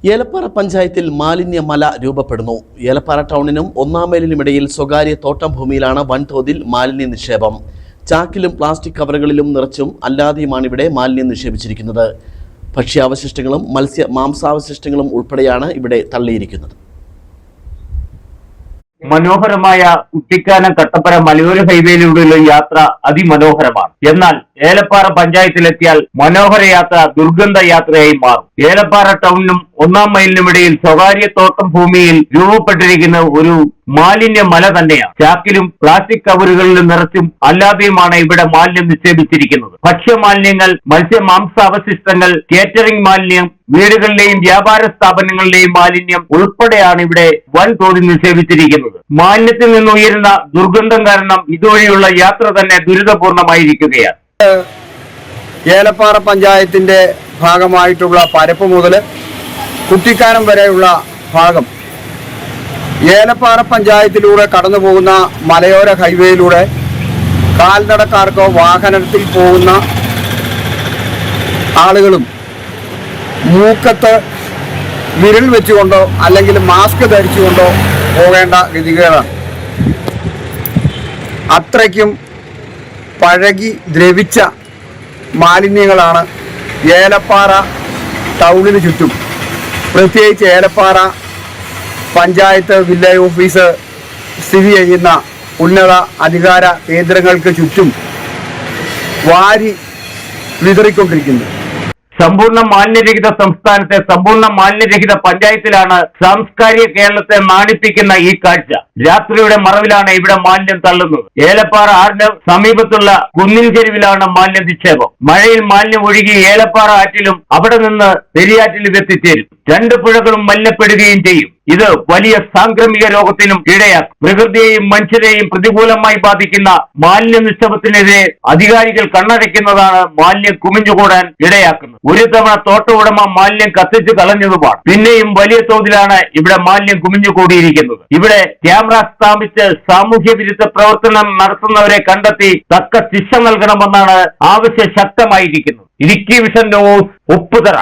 ഏലപ്പാറ പഞ്ചായത്തിൽ മാലിന്യമല രൂപപ്പെടുന്നു. ഏലപ്പാറ ടൗണിനും ഒന്നാം മൈലിനുമിടയിൽ സ്വകാര്യ തോട്ടം ഭൂമിയിലാണ് വൻതോതിൽ മാലിന്യ നിക്ഷേപം. ചാക്കിലും പ്ലാസ്റ്റിക് കവറുകളിലും നിറച്ചും അല്ലാതെയുമാണ് ഇവിടെ മാലിന്യം നിക്ഷേപിച്ചിരിക്കുന്നത്. ഭക്ഷ്യാവശിഷ്ടങ്ങളും മാംസാവശിഷ്ടങ്ങളും ഉൾപ്പെടെയാണ് ഇവിടെ തള്ളിയിരിക്കുന്നത്. മനോഹരമായ കുട്ടിക്കാനം കട്ടപ്പന മലയോര ഹൈവേയിലൂടെയുള്ള യാത്ര അതിമനോഹരമാണ്. എന്നാൽ ഏലപ്പാറ പഞ്ചായത്തിലെത്തിയാൽ മനോഹര യാത്ര ദുർഗന്ധ യാത്രയായി മാറും. ഏലപ്പാറ ടൗണിനും ഒന്നാം മൈലിനുമിടയിൽ സ്വകാര്യ തോട്ടം ഭൂമിയിൽ രൂപപ്പെട്ടിരിക്കുന്ന ഒരു മാലിന്യ മല തന്നെയാണ്. ചാക്കിലും പ്ലാസ്റ്റിക് കവറുകളിലും നിറച്ചും അല്ലാതെയുമാണ് ഇവിടെ മാലിന്യം നിക്ഷേപിച്ചിരിക്കുന്നത്. ഭക്ഷ്യമാലിന്യങ്ങൾ, മാംസാവശിഷ്ടങ്ങൾ, കേറ്ററിംഗ് മാലിന്യം, വീടുകളിലെയും വ്യാപാര സ്ഥാപനങ്ങളിലെയും മാലിന്യം ഉൾപ്പെടെയാണ് ഇവിടെ വൻതോതിൽ നിക്ഷേപിച്ചിരിക്കുന്നത്. മാലിന്യത്തിൽ നിന്ന് ഉയരുന്ന ദുർഗന്ധം കാരണം ഇതുവഴിയുള്ള യാത്ര തന്നെ ദുരിതപൂർണമായിരിക്കുകയാണ്. ഏലപ്പാറ പഞ്ചായത്തിന്റെ ഭാഗമായിട്ടുള്ള പരപ്പ് മുതൽ കുട്ടിക്കാനം വരെയുള്ള ഭാഗം ഏലപ്പാറ പഞ്ചായത്തിലൂടെ കടന്നു പോകുന്ന മലയോര ഹൈവേയിലൂടെ കാൽനടക്കാർക്കോ വാഹനത്തിൽ പോകുന്ന ആളുകളും മൂക്കത്ത് വിരൽ വെച്ചുകൊണ്ടോ അല്ലെങ്കിൽ മാസ്ക് ധരിച്ചുകൊണ്ടോ പോകേണ്ട ഗതികേടാണ്. അത്രയ്ക്കും പഴകി ദ്രവിച്ച മാലിന്യങ്ങളാണ് ഏലപ്പാറ ടൗണിന് ചുറ്റും, പ്രത്യേകിച്ച് ഏലപ്പാറ പഞ്ചായത്ത് വില്ലേജ് ഓഫീസ് സ്ഥിതി ചെയ്യുന്ന ഉന്നത അധികാര കേന്ദ്രങ്ങൾക്ക് ചുറ്റും വാരി വിതറിക്കൊണ്ടിരിക്കുന്നു. സമ്പൂർണ്ണ മാലിന്യരഹിത സംസ്ഥാനത്തെ സമ്പൂർണ്ണ മാലിന്യരഹിത പഞ്ചായത്തിലാണ് സാംസ്കാരിക കേരളത്തെ നാണിപ്പിക്കുന്ന ഈ കാഴ്ച. രാത്രിയുടെ മറവിലാണ് ഇവിടെ മാലിന്യം തള്ളുന്നത്. ഏലപ്പാറ ആറിന് സമീപത്തുള്ള കുന്നിൻ ചെരുവിലാണ് മാലിന്യ നിക്ഷേപം. മഴയിൽ മാലിന്യം ഒഴുകി ഏലപ്പാറ ആറ്റിലും അവിടെ നിന്ന് പെരിയാറ്റിലും എത്തിച്ചേരും. രണ്ട് പുഴകളും മലിനപ്പെടുകയും ചെയ്യും. ഇത് വലിയ സാംക്രമിക രോഗത്തിനും ഇടയാക്കും. പ്രകൃതിയെയും മനുഷ്യരെയും പ്രതികൂലമായി ബാധിക്കുന്ന മാലിന്യ നിക്ഷേപത്തിനെതിരെ അധികാരികൾ കണ്ണടയ്ക്കുന്നതാണ് മാലിന്യം കുമിഞ്ഞുകൂടാൻ ഇടയാക്കുന്നത്. ഒരു തവണ തോട്ട ഉടമ മാലിന്യം കത്തിച്ചു കളഞ്ഞതുമാണ്. പിന്നെയും വലിയ തോതിലാണ് ഇവിടെ മാലിന്യം കുമിഞ്ഞുകൂടിയിരിക്കുന്നത്. ഇവിടെ ക്യാമറ സ്ഥാപിച്ച് സാമൂഹ്യ വിരുദ്ധ പ്രവർത്തനം നടത്തുന്നവരെ കണ്ടെത്തി തക്ക ശിക്ഷ നൽകണമെന്നാണ് ആവശ്യം ശക്തമായിരിക്കുന്നത്. Idukki vision news, Upputhara.